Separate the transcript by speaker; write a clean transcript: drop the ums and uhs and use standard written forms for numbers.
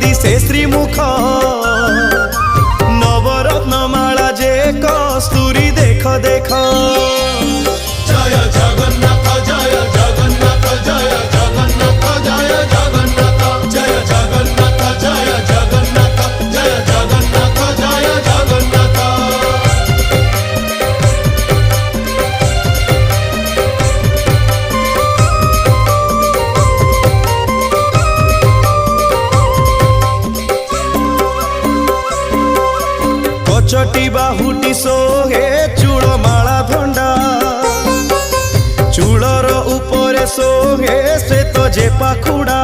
Speaker 1: दिशे श्रीमुख नवरत्न माला जे कस्तूरी देख देख
Speaker 2: जय जगन्नाथ जय जगन्नाथ जय जगन्नाथ जय जगन्नाथ जय जगन्नाथ जय जगन्नाथ जय जगन्नाथ जय जगन्नाथ।
Speaker 1: कचटी बाहुटी सोहे चूड़ माला धंडा चूड़र उपरे सोहे श्वेत जे पाखुड़ा